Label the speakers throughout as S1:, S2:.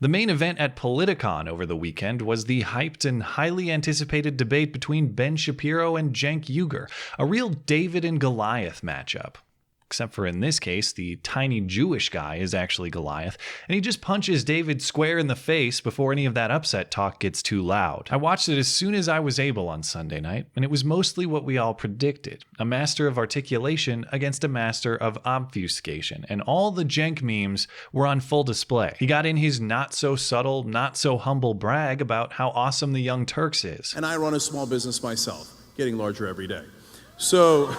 S1: The main event at PolitiCon over the weekend was the hyped and highly anticipated debate between Ben Shapiro and Cenk Uygur, a real David and Goliath matchup. Except for in this case, the tiny Jewish guy is actually Goliath, and he just punches David square in the face before any of that upset talk gets too loud. I watched it as soon as I was able on Sunday night, and it was mostly what we all predicted. A master of articulation against a master of obfuscation, and all the Cenk memes were on full display. He got in his not-so-subtle, not-so-humble brag about how awesome the Young Turks is.
S2: And I run a small business myself, getting larger every day. So,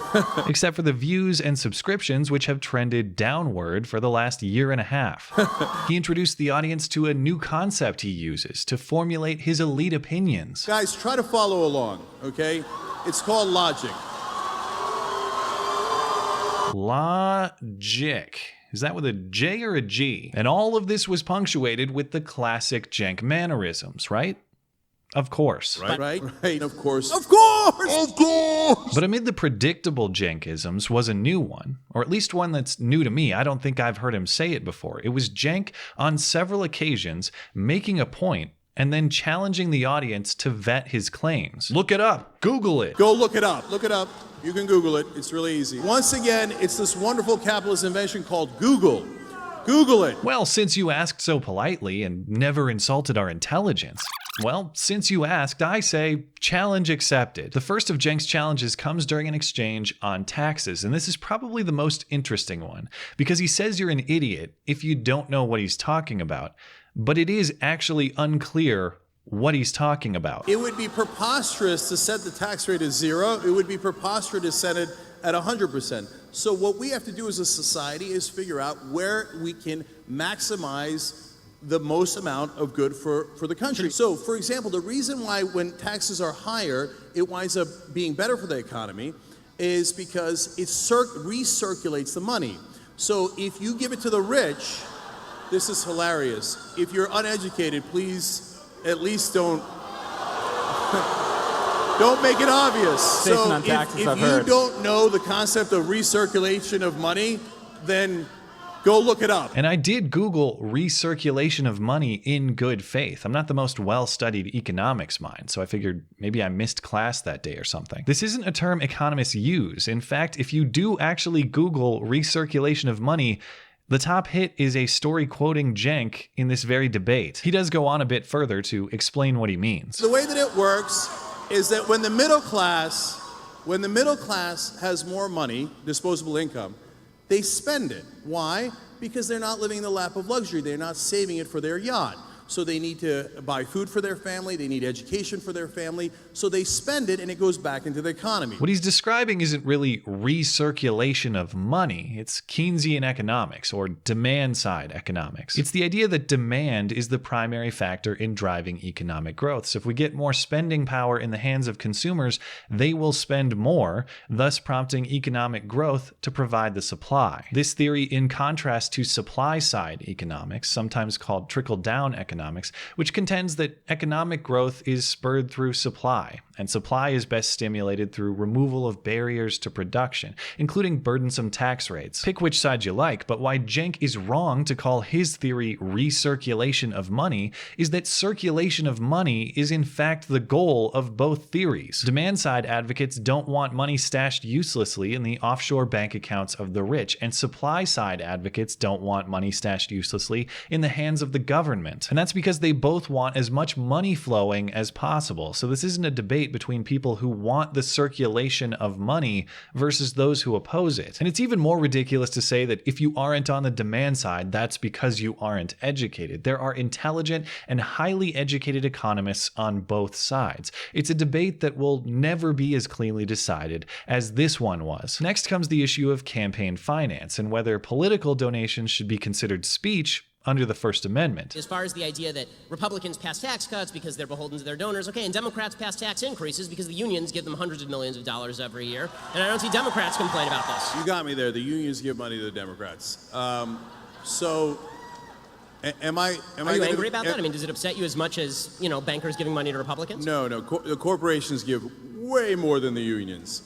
S1: except for the views and subscriptions, which have trended downward for the last year and a half. He introduced the audience to a new concept he uses to formulate his elite opinions.
S2: Guys, try to follow along, okay? It's called logic.
S1: Logic. Is that with a J or a G? And all of this was punctuated with the classic Cenk mannerisms, right? Of course.
S2: Right, of course.
S3: Of course!
S1: But amid the predictable Cenkisms was a new one, or at least one that's new to me. I don't think I've heard him say it before. It was Cenk on several occasions making a point and then challenging the audience to vet his claims. Look it up. Google it.
S2: Go look it up. Look it up. You can Google it. It's really easy. Once again, it's this wonderful capitalist invention called Google. Google it.
S1: Well, since you asked so politely and never insulted our intelligence. Well, since you asked, I say challenge accepted. The first of Cenk's challenges comes during an exchange on taxes, and this is probably the most interesting one, because he says you're an idiot if you don't know what he's talking about, but it is actually unclear what he's talking about.
S2: It would be preposterous to set the tax rate at 0. It would be preposterous to set it at 100%. So what we have to do as a society is figure out where we can maximize the most amount of good for the country. So, for example, the reason why when taxes are higher, it winds up being better for the economy is because it recirculates the money. So if you give it to the rich, this is hilarious. If you're uneducated, please at least don't make it obvious. So if you don't know the concept of recirculation of money, then go look it up.
S1: And I did Google recirculation of money in good faith. I'm not the most well-studied economics mind, so I figured maybe I missed class that day or something. This isn't a term economists use. In fact, if you do actually Google recirculation of money, the top hit is a story quoting Cenk in this very debate. He does go on a bit further to explain what he means.
S2: The way that it works is that when the middle class has more money, disposable income, they spend it. Why? Because they're not living in the lap of luxury. They're not saving it for their yacht. So they need to buy food for their family. They need education for their family. So they spend it and it goes back into the economy.
S1: What he's describing isn't really recirculation of money. It's Keynesian economics or demand side economics. It's the idea that demand is the primary factor in driving economic growth. So if we get more spending power in the hands of consumers, they will spend more, thus prompting economic growth to provide the supply. This theory in contrast to supply side economics, sometimes called trickle-down economics, which contends that economic growth is spurred through supply, and supply is best stimulated through removal of barriers to production, including burdensome tax rates. Pick which side you like, but why Cenk is wrong to call his theory recirculation of money is that circulation of money is in fact the goal of both theories. Demand-side advocates don't want money stashed uselessly in the offshore bank accounts of the rich, and supply-side advocates don't want money stashed uselessly in the hands of the government. And that's because they both want as much money flowing as possible. So this isn't a debate between people who want the circulation of money versus those who oppose it. And it's even more ridiculous to say that if you aren't on the demand side, that's because you aren't educated. There are intelligent and highly educated economists on both sides. It's a debate that will never be as cleanly decided as this one was. Next comes the issue of campaign finance and whether political donations should be considered speech under the First Amendment.
S4: As far as the idea that Republicans pass tax cuts because they're beholden to their donors, okay, and Democrats pass tax increases because the unions give them hundreds of millions of dollars every year, and I don't see Democrats complain about this.
S2: You got me there. The unions give money to the Democrats. So, am I
S4: angry about that? I mean, does it upset you as much as, bankers giving money to Republicans?
S2: No. The corporations give way more than the unions.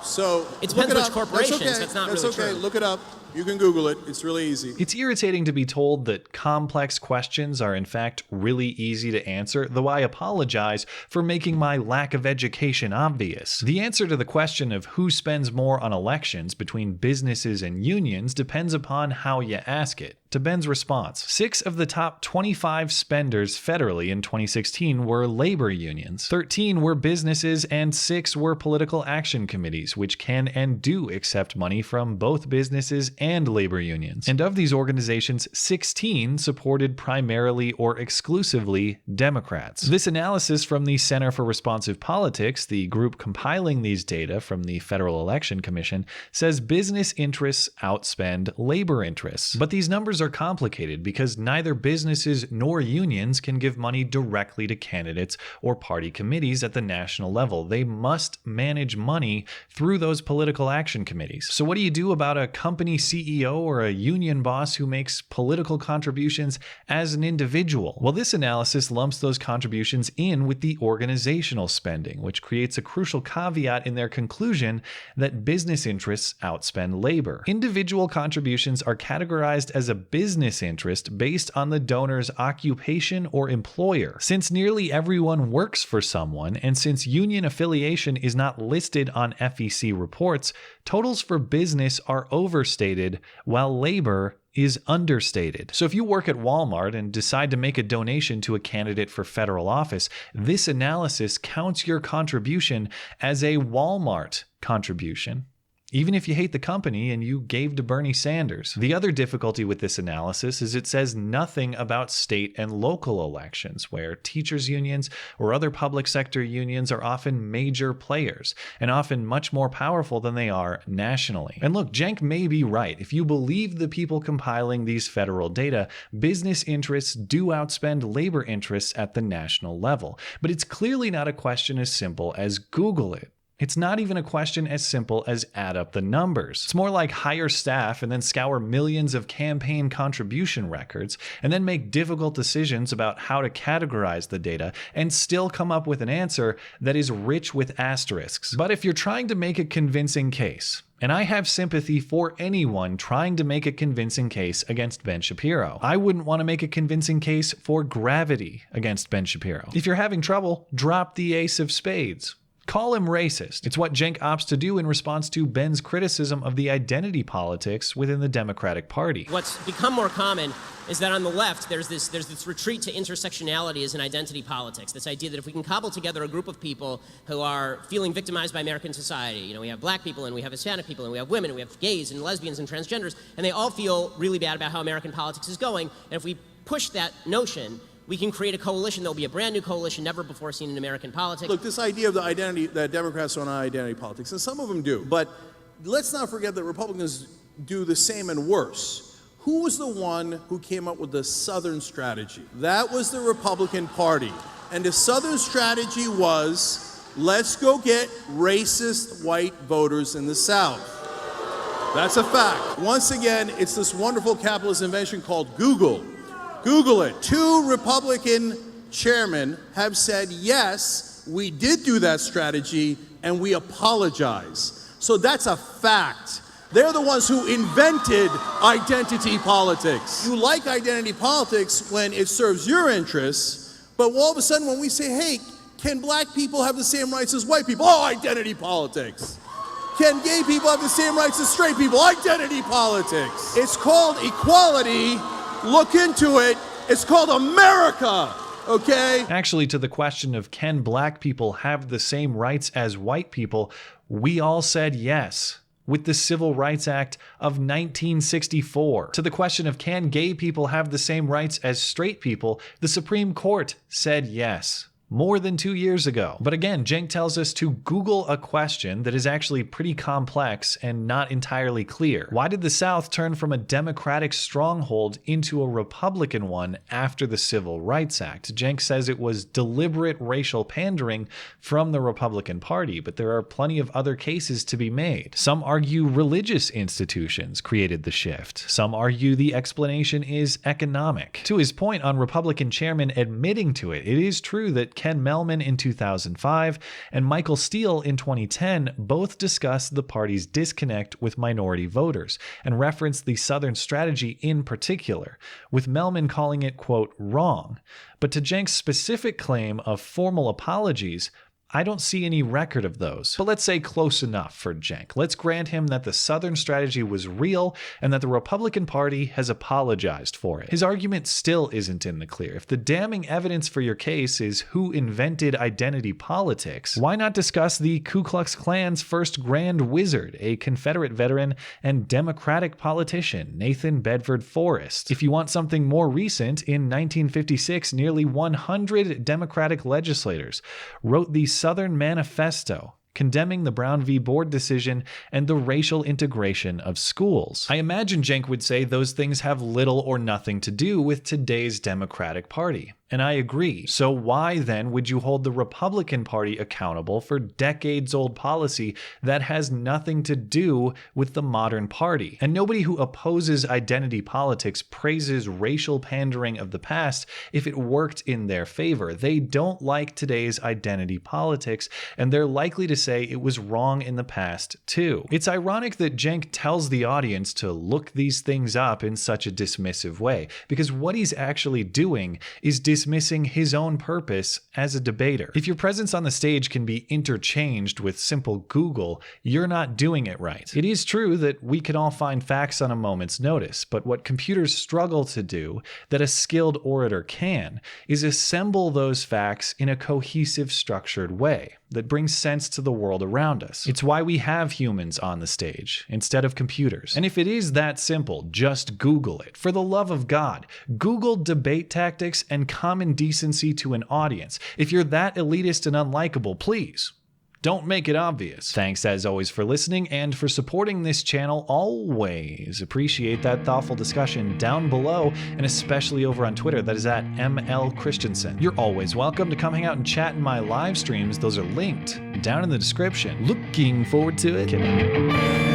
S2: So
S4: it depends which corporations.
S2: That's okay.
S4: That's not really true.
S2: Look it up. You can Google it. It's really easy.
S1: It's irritating to be told that complex questions are in fact really easy to answer, though I apologize for making my lack of education obvious. The answer to the question of who spends more on elections between businesses and unions depends upon how you ask it. To Ben's response, 6 of the top 25 spenders federally in 2016 were labor unions, 13 were businesses, and 6 were political action committees, which can and do accept money from both businesses and labor unions. And of these organizations, 16 supported primarily or exclusively Democrats. This analysis from the Center for Responsive Politics, the group compiling these data from the Federal Election Commission, says business interests outspend labor interests. But these numbers are complicated because neither businesses nor unions can give money directly to candidates or party committees at the national level. They must manage money through those political action committees. So what do you do about a company CEO or a union boss who makes political contributions as an individual? Well, this analysis lumps those contributions in with the organizational spending, which creates a crucial caveat in their conclusion that business interests outspend labor. Individual contributions are categorized as a business interest based on the donor's occupation or employer. Since nearly everyone works for someone, and since union affiliation is not listed on FEC reports, totals for business are overstated while labor is understated. So if you work at Walmart and decide to make a donation to a candidate for federal office, this analysis counts your contribution as a Walmart contribution, even if you hate the company and you gave to Bernie Sanders. The other difficulty with this analysis is it says nothing about state and local elections, where teachers' unions or other public sector unions are often major players and often much more powerful than they are nationally. And look, Cenk may be right. If you believe the people compiling these federal data, business interests do outspend labor interests at the national level. But it's clearly not a question as simple as Google it. It's not even a question as simple as add up the numbers. It's more like hire staff and then scour millions of campaign contribution records and then make difficult decisions about how to categorize the data and still come up with an answer that is rich with asterisks. But if you're trying to make a convincing case, and I have sympathy for anyone trying to make a convincing case against Ben Shapiro, I wouldn't want to make a convincing case for gravity against Ben Shapiro. If you're having trouble, drop the ace of spades. Call him racist. It's what Cenk opts to do in response to Ben's criticism of the identity politics within the Democratic Party.
S4: What's become more common is that on the left, there's this retreat to intersectionality as an identity politics. This idea that if we can cobble together a group of people who are feeling victimized by American society, you know, we have black people and we have Hispanic people and we have women and we have gays and lesbians and transgenders, and they all feel really bad about how American politics is going. And if we push that notion, we can create a coalition that will be a brand new coalition never before seen in American politics.
S2: Look, this idea of the identity, that Democrats don't have identity politics, and some of them do, but let's not forget that Republicans do the same and worse. Who was the one who came up with the Southern strategy? That was the Republican Party. And the Southern strategy was, let's go get racist white voters in the South. That's a fact. Once again, it's this wonderful capitalist invention called Google. Google it. 2 Republican chairmen have said, yes, we did do that strategy, and we apologize. So that's a fact. They're the ones who invented identity politics. You like identity politics when it serves your interests, but all of a sudden when we say, hey, can black people have the same rights as white people? Oh, identity politics. Can gay people have the same rights as straight people? Identity politics. It's called equality. Look into it. It's called America, okay?
S1: Actually, to the question of can black people have the same rights as white people, we all said yes, with the Civil Rights Act of 1964. To the question of can gay people have the same rights as straight people, the Supreme Court said yes. More than 2 years ago. But again, Cenk tells us to Google a question that is actually pretty complex and not entirely clear. Why did the South turn from a Democratic stronghold into a Republican one after the Civil Rights Act? Cenk says it was deliberate racial pandering from the Republican Party, but there are plenty of other cases to be made. Some argue religious institutions created the shift. Some argue the explanation is economic. To his point on Republican chairmen admitting to it, it is true that Ken Mehlman in 2005 and Michael Steele in 2010 both discussed the party's disconnect with minority voters and referenced the Southern strategy in particular, with Mehlman calling it, quote, wrong. But to Cenk's specific claim of formal apologies, I don't see any record of those. But let's say close enough for Cenk. Let's grant him that the Southern strategy was real and that the Republican Party has apologized for it. His argument still isn't in the clear. If the damning evidence for your case is who invented identity politics, why not discuss the Ku Klux Klan's first Grand Wizard, a Confederate veteran and Democratic politician, Nathan Bedford Forrest? If you want something more recent, in 1956, nearly 100 Democratic legislators wrote the Southern Manifesto, condemning the Brown v. Board decision and the racial integration of schools. I imagine Cenk would say those things have little or nothing to do with today's Democratic Party. And I agree. So why then would you hold the Republican Party accountable for decades-old policy that has nothing to do with the modern party? And nobody who opposes identity politics praises racial pandering of the past if it worked in their favor. They don't like today's identity politics, and they're likely to say it was wrong in the past too. It's ironic that Cenk tells the audience to look these things up in such a dismissive way, because what he's actually doing is dismissing his own purpose as a debater. If your presence on the stage can be interchanged with simple Google, you're not doing it right. It is true that we can all find facts on a moment's notice, but what computers struggle to do, that a skilled orator can, is assemble those facts in a cohesive, structured way that brings sense to the world around us. It's why we have humans on the stage instead of computers. And if it is that simple, just Google it. For the love of God, Google debate tactics and common decency to an audience. If you're that elitist and unlikable, please don't make it obvious. Thanks as always for listening and for supporting this channel. Always appreciate that thoughtful discussion down below, and especially over on Twitter. That is at ML Christiansen. You're always welcome to come hang out and chat in my live streams. Those are linked down in the description. Looking forward to it. Kidding.